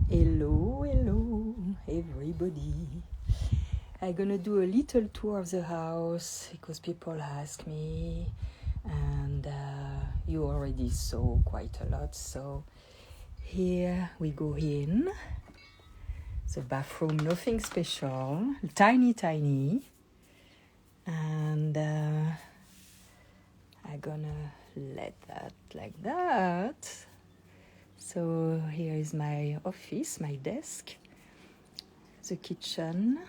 Hello, hello, everybody. I'm gonna do a little tour of the house because people ask me, and you already saw quite a lot. So here we go in. The bathroom, nothing special, tiny, and I'm gonna let that like that. So here is my office, my desk, the kitchen,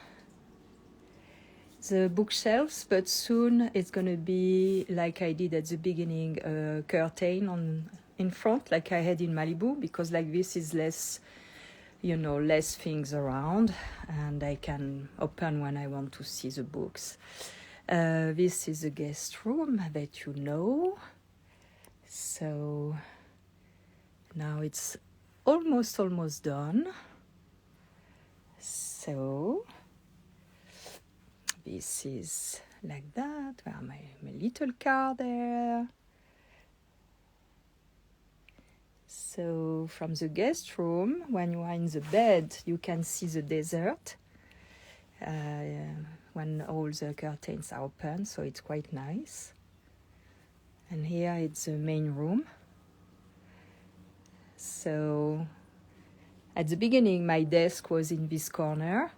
the bookshelves, but soon it's gonna be like I did at the beginning, a curtain in front, like I had in Malibu, because like this is less, less things around, and I can open when I want to see the books. This is a guest room that you know. So now it's almost done. So this is like that. Well, my little car there. So from the guest room, when you are in the bed, you can see the desert when all the curtains are open, so it's quite nice. And here it's the main room. So at the beginning, my desk was in this corner,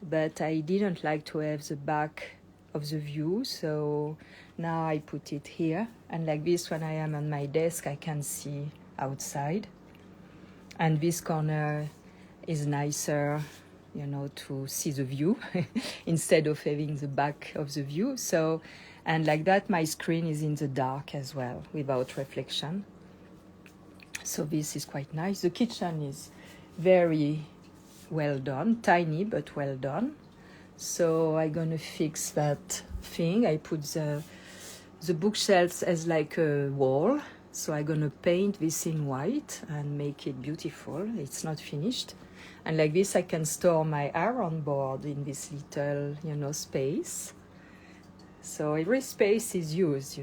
but I didn't like to have the back of the view, so now I put it here. And like this, when I am on my desk, I can see outside. And this corner is nicer, to see the view instead of having the back of the view. So, and like that, my screen is in the dark as well, without reflection. So this is quite nice. The kitchen is very well done, tiny but well done. So I'm gonna fix that thing. I put the bookshelves as like a wall. So I'm gonna paint this in white and make it beautiful. It's not finished. And like this I can store my iron board in this little, space. So every space is used,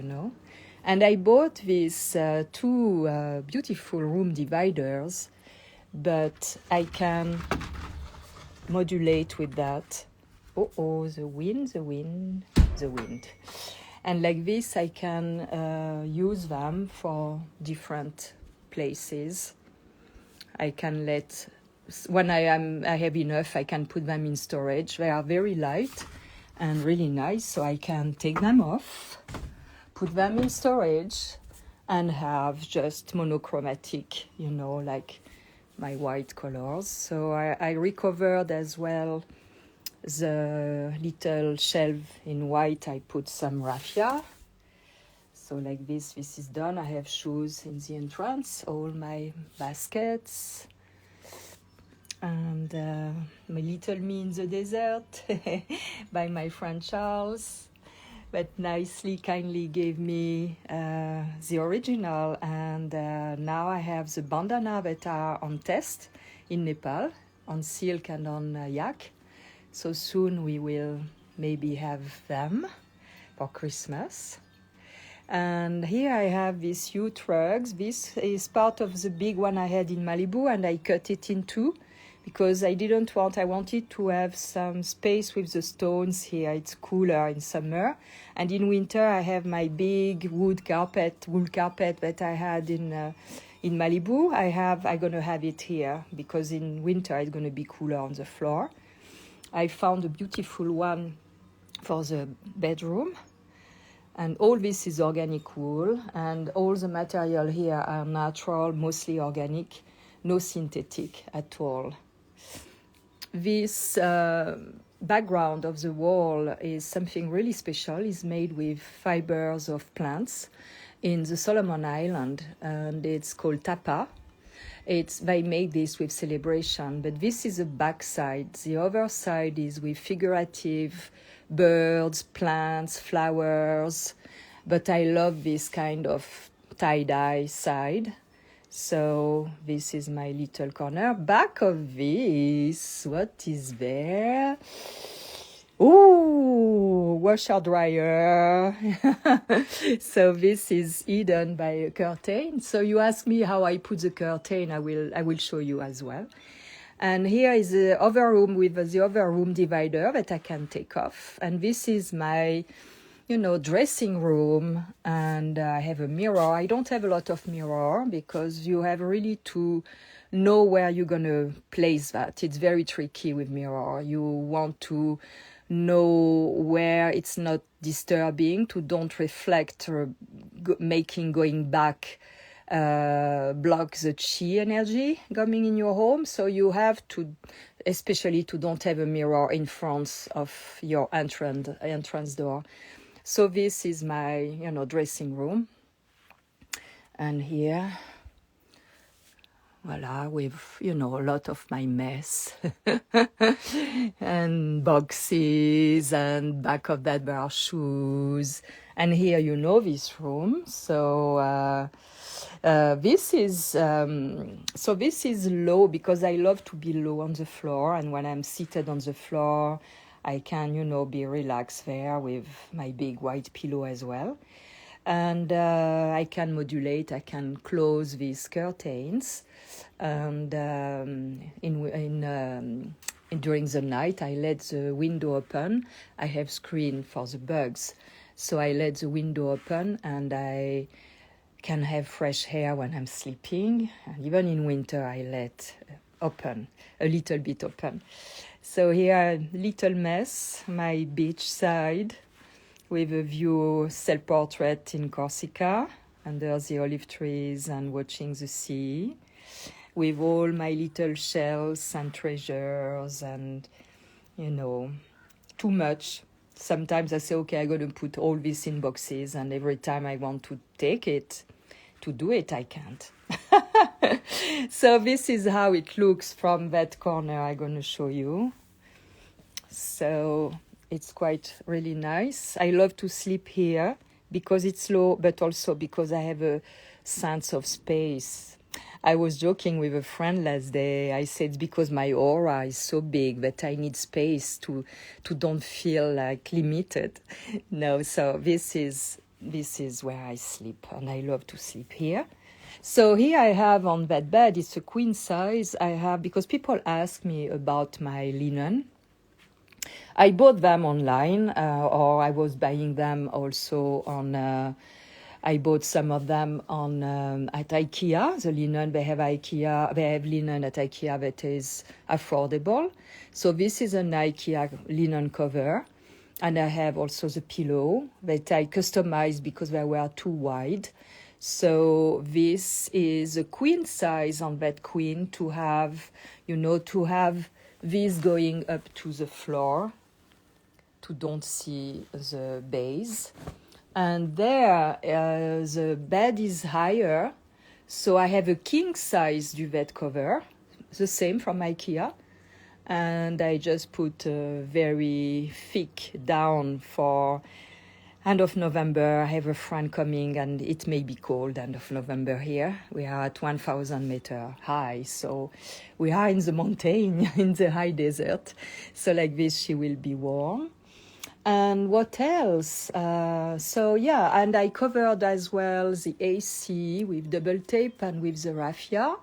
And I bought these two beautiful room dividers, but I can modulate with that. The wind. And like this, I can use them for different places. I can when I have enough, I can put them in storage. They are very light and really nice, so I can take them off, put them in storage, and have just monochromatic, like my white colors. So I recovered as well the little shelf in white. I put some raffia. So like this is done. I have shoes in the entrance, all my baskets, and my little me in the desert by my friend Charles, that kindly gave me the original, and now I have the bandana that are on test in Nepal, on silk and on yak. So soon we will maybe have them for Christmas. And here I have these huge rugs. This is part of the big one I had in Malibu, and I cut it in two because I wanted to have some space with the stones here. It's cooler in summer. And in winter I have my big wool carpet that I had in Malibu. I'm going to have it here because in winter it's going to be cooler on the floor. I found a beautiful one for the bedroom. And all this is organic wool, and all the material here are natural, mostly organic, no synthetic at all. This background of the wall is something really special. It's made with fibers of plants in the Solomon Island, and it's called tapa. They made this with celebration, but this is the back side. The other side is with figurative birds, plants, flowers, but I love this kind of tie-dye side. So this is my little corner. Back of this, what is there? Oh, washer dryer. So this is hidden by a curtain. So you ask me how I put the curtain, I will show you as well. And here is the other room with the other room divider that I can take off. And this is my, dressing room. And I have a mirror. I don't have a lot of mirror because you have really to know where you're going to place that. It's very tricky with mirror. You want to know where it's not disturbing, to don't reflect or going back block the chi energy coming in your home. So you have to, especially to don't have a mirror in front of your entrance door. So this is my, dressing room. And here, voila, with, a lot of my mess and boxes and back of that bar shoes. And here, this room. So, this is low because I love to be low on the floor, and when I'm seated on the floor, I can, be relaxed there with my big white pillow as well. And I can modulate, I can close these curtains, and during the night I let the window open. I have screen for the bugs, so I let the window open and I can have fresh air when I'm sleeping. And even in winter, I let open, a little bit open. So here, little mess, my beach side with a view, self-portrait in Corsica, under the olive trees and watching the sea, with all my little shells and treasures and, too much. Sometimes I say, okay, I'm going to put all this in boxes, and every time I want to take it, to do it, I can't. So this is how it looks from that corner I'm going to show you. So it's quite really nice. I love to sleep here because it's low, but also because I have a sense of space. I was joking with a friend last day. I said, because my aura is so big that I need space to don't feel like limited. No, so this is where I sleep, and I love to sleep here. So here I have on that bed, it's a queen size. I have, because people ask me about my linen. I bought them online, or I was buying them also on. I bought some of them on at IKEA. The linen they have linen at IKEA that is affordable. So this is an IKEA linen cover, and I have also the pillow that I customized because they were too wide. So this is a queen size on that queen to have, this going up to the floor, to don't see the base. And there, the bed is higher, so I have a king-size duvet cover, the same from IKEA, and I just put very thick down for end of November. I have a friend coming, and it may be cold end of November here. We are at 1,000 meter high, so we are in the mountain, in the high desert. So like this, she will be warm. And what else? And I covered as well the AC with double tape and with the raffia.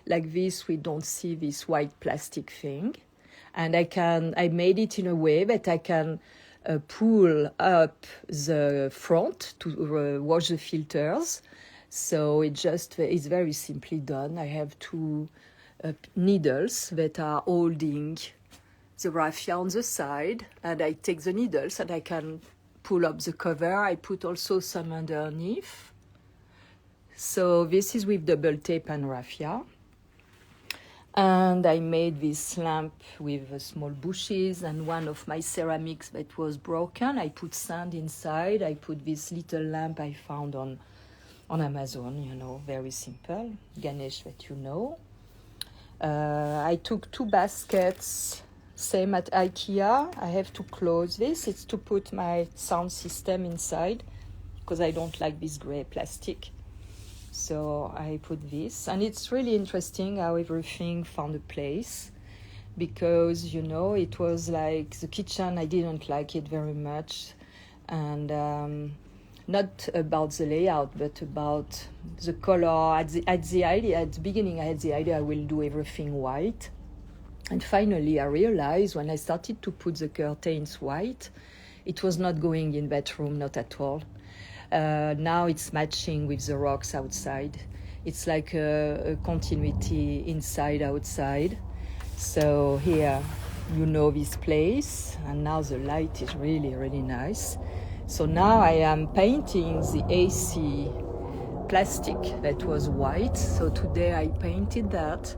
Like this, we don't see this white plastic thing. And I made it in a way that I can pull up the front to wash the filters. So it's very simply done. I have two needles that are holding the raffia on the side, and I take the needles and I can pull up the cover. I put also some underneath. So this is with double tape and raffia. And I made this lamp with small bushes, and one of my ceramics that was broken, I put sand inside. I put this little lamp I found on Amazon, very simple, Ganesh that you know. I took 2 baskets, same at IKEA. I have to close this. It's to put my sound system inside because I don't like this gray plastic. So I put this, and it's really interesting how everything found a place, because, it was like the kitchen, I didn't like it very much. and not about the layout, but about the color. At the beginning, I had the idea I will do everything white. And finally, I realized when I started to put the curtains white, it was not going in bedroom, not at all. Now it's matching with the rocks outside. It's like a continuity inside, outside. So here, you know this place, and now the light is really, really nice. So now I am painting the AC plastic that was white. So today I painted that,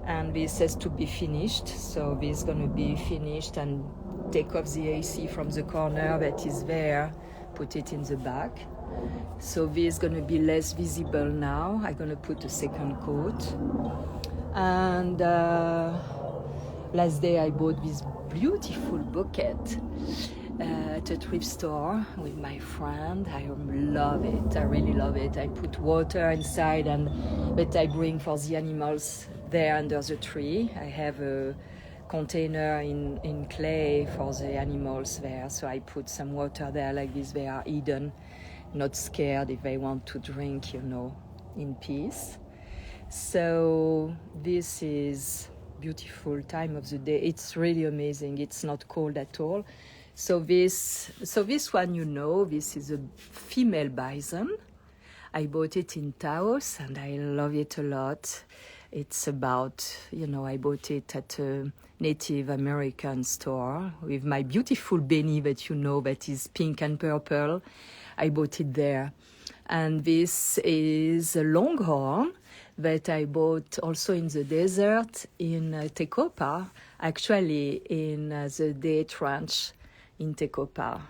and this has to be finished. So this is going to be finished, and take off the AC from the corner that is there, put it in the back. So this is going to be less visible now. I'm going to put a second coat. And last day I bought this beautiful bucket at a thrift store with my friend. I love it. I really love it. I put water inside, but I bring for the animals there under the tree. I have a container in clay for the animals there, so I put some water there like this. They are hidden, not scared if they want to drink, in peace. So this is beautiful time of the day. It's really amazing. It's not cold at all. So this one, this is a female bison. I bought it in Taos, and I love it a lot. It's about, I bought it at a Native American store with my beautiful Benny that is pink and purple. I bought it there. And this is a longhorn that I bought also in the desert in Tecopa, actually in the Date Ranch in Tecopa.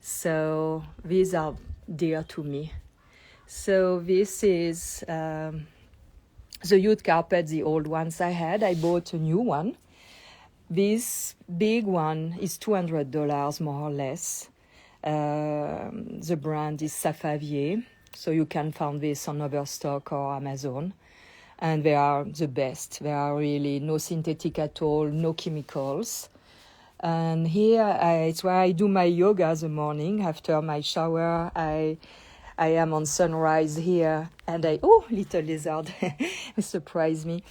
So these are dear to me. So this is the youth carpet, the old ones I had. I bought a new one. This big one is $200 more or less. The brand is Safavier, so you can find this on Overstock or Amazon. And they are the best. They are really no synthetic at all, no chemicals. And here it's where I do my yoga in the morning. After my shower, I am on Sunrise here, and little lizard surprised me.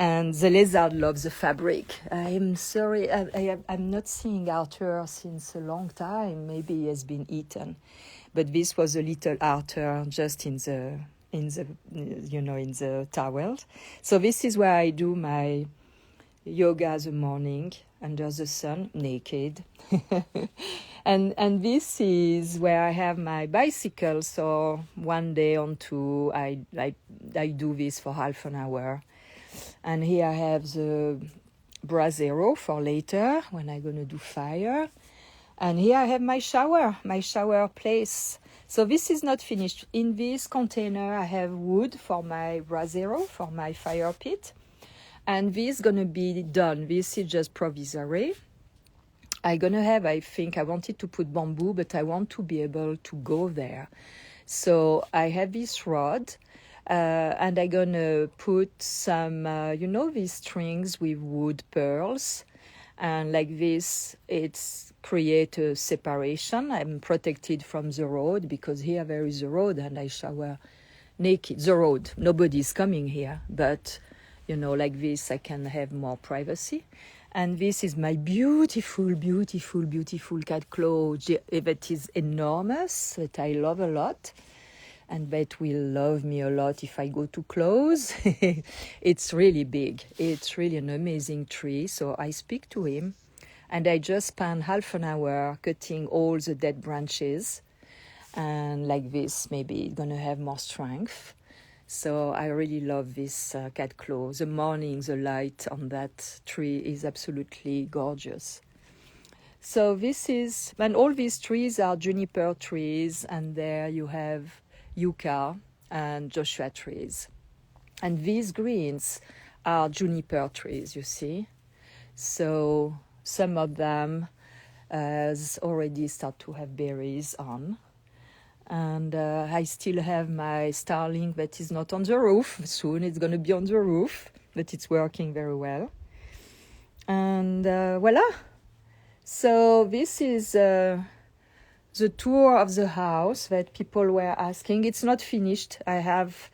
And the lizard loves the fabric. I'm sorry, I'm not seeing Arthur since a long time. Maybe he has been eaten, but this was a little Arthur just in the towel. So this is where I do my yoga in the morning under the sun, naked. And this is where I have my bicycle. So one day on two, I do this for half an hour. And here I have the brasero for later when I'm going to do fire. And here I have my shower place. So this is not finished. In this container, I have wood for my brasero, for my fire pit. And this is going to be done. This is just provisory. I'm going to have, I think, I wanted to put bamboo, but I want to be able to go there. So I have this rod, and I'm going to put some, these strings with wood pearls. And like this, it's create a separation. I'm protected from the road because here there is a road and I shower naked. The road, nobody's coming here, but like this, I can have more privacy. And this is my beautiful, beautiful, beautiful cat claw that is enormous, that I love a lot, and that will love me a lot if I go too close. It's really big. It's really an amazing tree. So I speak to him, and I just spend half an hour cutting all the dead branches. And like this, maybe it's going to have more strength. So I really love this cat claw. The morning, the light on that tree is absolutely gorgeous. So this is, and all these trees are juniper trees, and there you have yucca and Joshua trees. And these greens are juniper trees, you see. So some of them has already start to have berries on. And I still have my starling that is not on the roof. Soon it's going to be on the roof, but it's working very well. And voila. So this is the tour of the house that people were asking. It's not finished. I have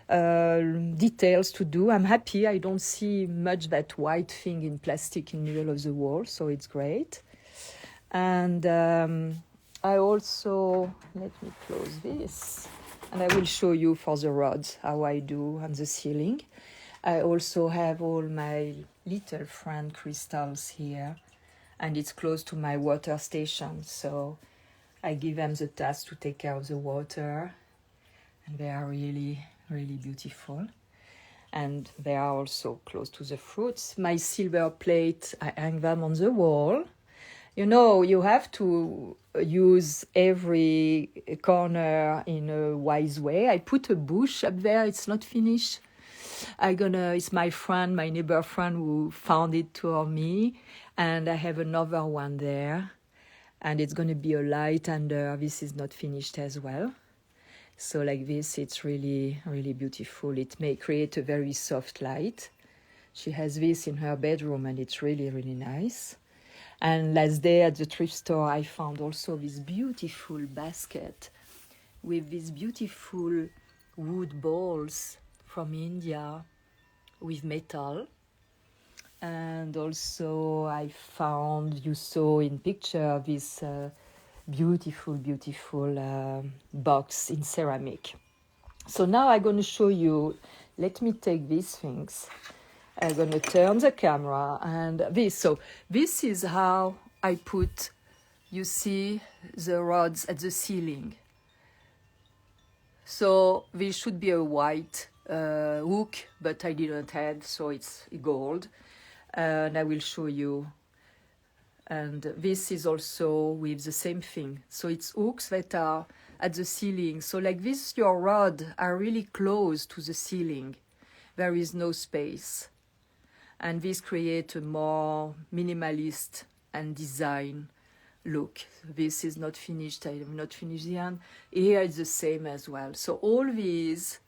details to do. I'm happy. I don't see much that white thing in plastic in the middle of the wall, so it's great. And I also, let me close this, and I will show you for the rods how I do on the ceiling. I also have all my little friend crystals here, and it's close to my water station, so I give them the task to take care of the water, and they are really, really beautiful. And they are also close to the fruits. My silver plate, I hang them on the wall. You know, you have to use every corner in a wise way. I put a bush up there, it's not finished. It's my friend, my neighbor friend who found it for me. And I have another one there. And it's gonna be a light under, this is not finished as well. So like this, it's really, really beautiful. It may create a very soft light. She has this in her bedroom and it's really, really nice. And last day at the thrift store, I found also this beautiful basket with these beautiful wood balls from India with metal. And also I found, you saw in picture, this beautiful, beautiful box in ceramic. So now I'm going to show you, let me take these things. I'm going to turn the camera and this. So this is how I put, you see, the rods at the ceiling. So this should be a white hook, but I didn't have, so it's gold. And I will show you. And this is also with the same thing. So it's hooks that are at the ceiling. So like this, your rods are really close to the ceiling. There is no space. And this creates a more minimalist and design look. This is not finished. I have not finished the end. Here it's the same as well. So all these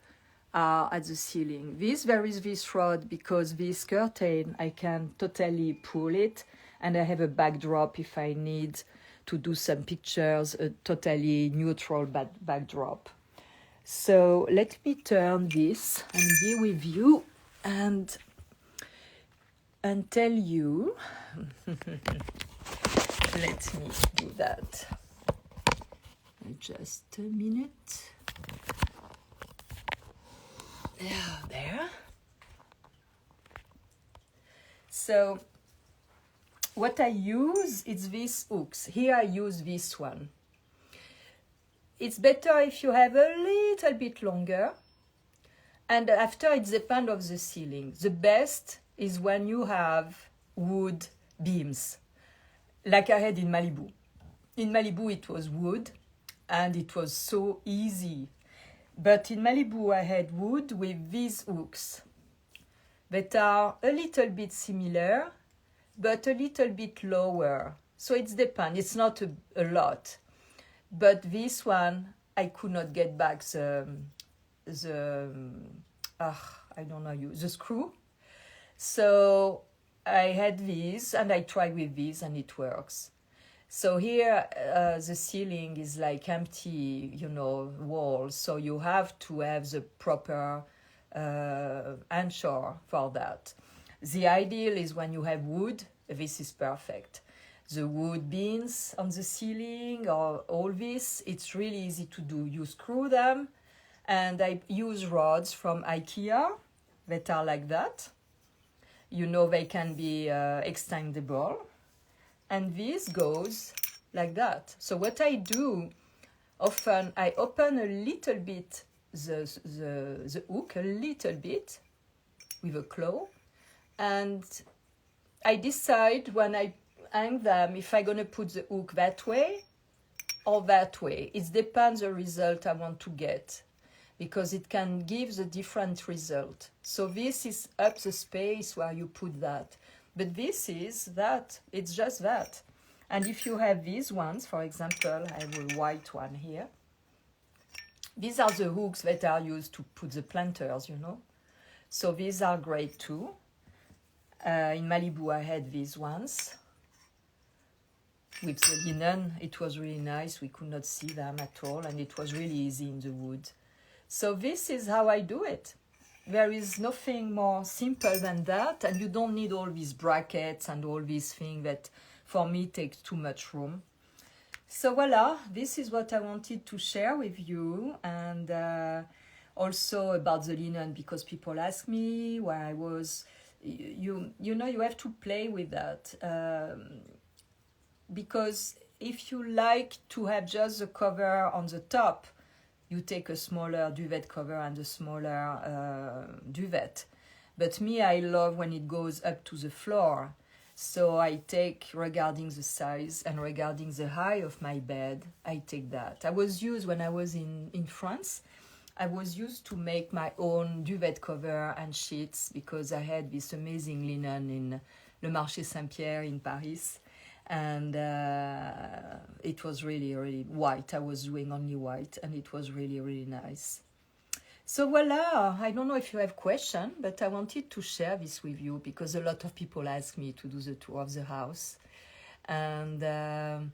are at the ceiling. There is this rod because this curtain, I can totally pull it, and I have a backdrop if I need to do some pictures, a totally neutral backdrop. So let me turn this and be with you and tell you. Let me do that. Just a minute. There. So what I use is these hooks. Here I use this one. It's better if you have a little bit longer. And after it depends on the ceiling. The best is when you have wood beams, like I had in Malibu. In Malibu it was wood and it was so easy. But in Malibu I had wood with these hooks that are a little bit similar, but a little bit lower. So it depends, it's not a lot. But this one, I could not get back the screw. So I had this and I tried with this and it works. So here the ceiling is like empty, wall. So you have to have the proper anchor for that. The ideal is when you have wood, this is perfect. The wood beams on the ceiling or all this, it's really easy to do. You screw them, and I use rods from IKEA that are like that. They can be extendable. And this goes like that. So what I do, often I open a little bit the hook, a little bit with a claw, and I decide when I hang them if I'm going to put the hook that way or that way. It depends the result I want to get, because it can give the different result. So this is up the space where you put that. But this is that, it's just that. And if you have these ones, for example, I have a white one here. These are the hooks that are used to put the planters, So these are great too. In Malibu, I had these ones. with the linen. It was really nice. We could not see them at all, and it was really easy in the wood. So this is how I do it. There is nothing more simple than that, and you don't need all these brackets and all these things that for me takes too much room. So voila, this is what I wanted to share with you, and also about the linen, because people ask me where I was. You know, you have to play with that, because if you like to have just the cover on the top, you take a smaller duvet cover and a smaller duvet. But me, I love when it goes up to the floor. So I take, regarding the size and regarding the height of my bed, I take that. I was used, when I was in France, I was used to make my own duvet cover and sheets, because I had this amazing linen in Le Marché Saint-Pierre in Paris. And it was really, really white. I was doing only white, and it was really, really nice. So voila, I don't know if you have questions, but I wanted to share this with you because a lot of people ask me to do the tour of the house. And the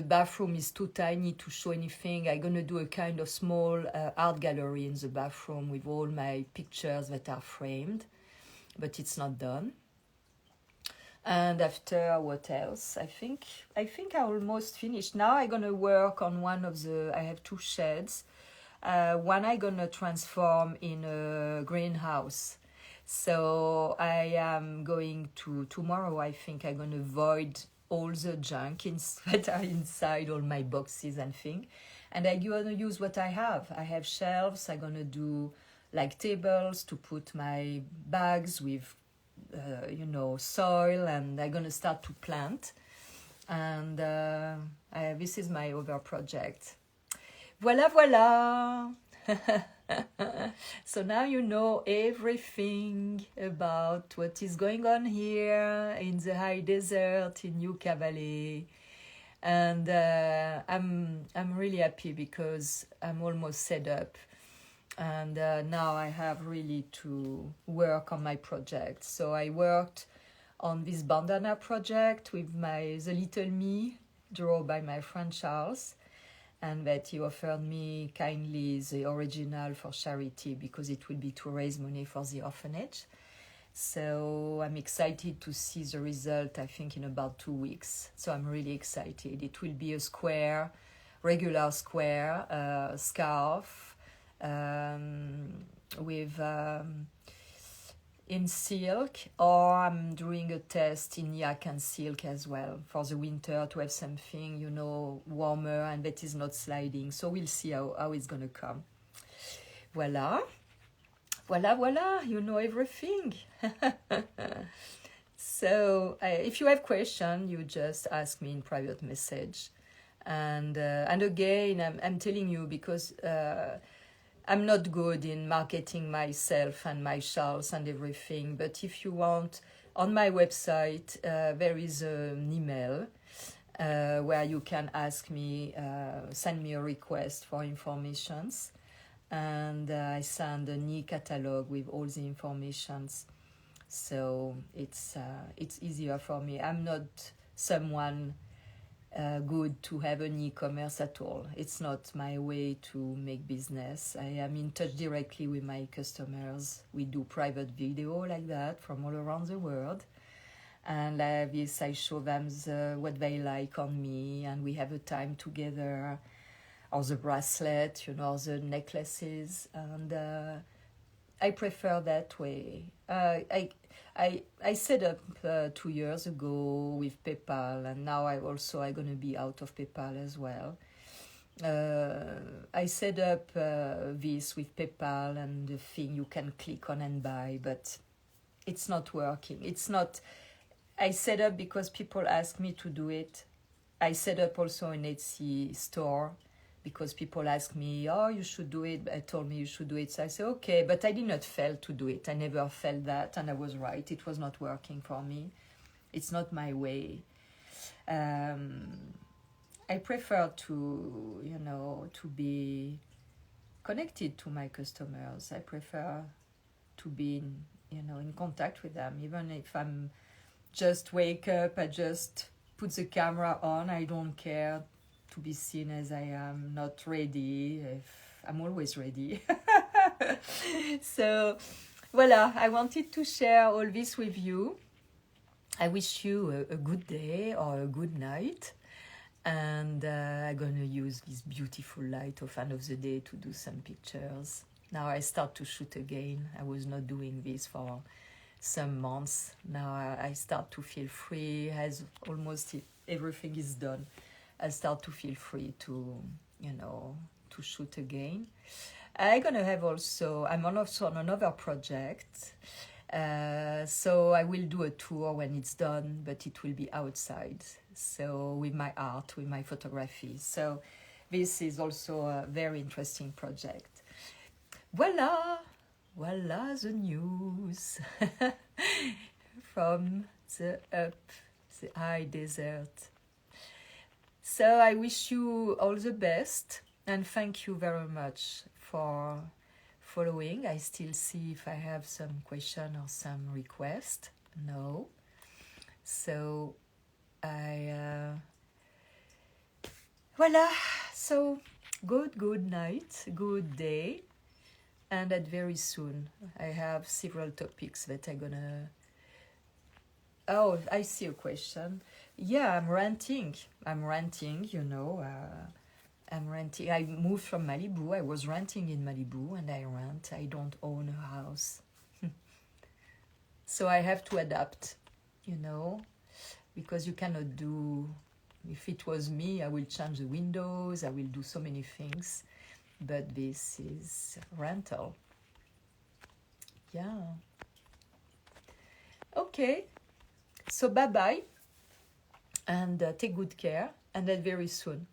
bathroom is too tiny to show anything. I'm going to do a kind of small art gallery in the bathroom with all my pictures that are framed, but it's not done. And after, what else? I think I almost finished. Now I'm gonna work on one of the, I have two sheds. One I'm gonna transform in a greenhouse. So I am going to, tomorrow I think I'm gonna void all the junk that are inside, all my boxes and things. And I'm gonna use what I have. I have shelves. I'm gonna do like tables to put my bags with soil, and I'm gonna start to plant, and this is my other project. Voila. So now you know everything about what is going on here in the high desert in Yucca Valley, and I'm really happy because I'm almost set up. And now I have really to work on my project. So I worked on this bandana project with the little me, drawn by my friend Charles, and that he offered me kindly the original for charity because it will be to raise money for the orphanage. So I'm excited to see the result, I think in about 2 weeks. So I'm really excited. It will be a square, regular square scarf, with in silk, or I'm doing a test in yak and silk as well for the winter to have something warmer and that is not sliding. So we'll see how it's gonna come. Voila, you know everything. So if you have questions, you just ask me in private message, and again I'm telling you because I'm not good in marketing myself and my shawls and everything, but if you want, on my website, there is an email where you can ask me, send me a request for informations, and I send an e-catalog with all the informations. So it's easier for me. I'm not someone good to have an e-commerce at all. It's not my way to make business. I am in touch directly with my customers. We do private video like that from all around the world, and I show them what they like on me, and we have a time together, or the bracelet, or the necklaces, and I prefer that way. I set up 2 years ago with PayPal, and now I'm going to be out of PayPal as well. I set up this with PayPal and the thing you can click on and buy, but it's not working. It's not. I set up because people ask me to do it. I set up also an Etsy store because people ask me, oh, you should do it. I told me you should do it. So I said, okay, but I did not fail to do it. I never felt that, and I was right. It was not working for me. It's not my way. I prefer to be connected to my customers. I prefer to be in contact with them. Even if I'm just wake up, I just put the camera on. I don't care to be seen as I am not ready. I'm always ready. So voila, I wanted to share all this with you. I wish you a good day or a good night. And I'm gonna use this beautiful light of end of the day to do some pictures. Now I start to shoot again. I was not doing this for some months. Now I start to feel free as almost everything is done. I start to feel free to, to shoot again. I'm also on another project. So I will do a tour when it's done, but it will be outside. So with my art, with my photography. So this is also a very interesting project. Voila the news from the high desert. So I wish you all the best and thank you very much for following. I still see if I have some question or some request. No. So voila. So good night, good day, and at very soon. I have several topics that I'm gonna. Oh, I see a question. Yeah, I'm renting. I'm renting. I moved from Malibu. I was renting in Malibu and I rent. I don't own a house. So I have to adapt, because you cannot do, if it was me, I will change the windows, I will do so many things, but this is rental. Yeah. Okay. So bye-bye and take good care and at very soon.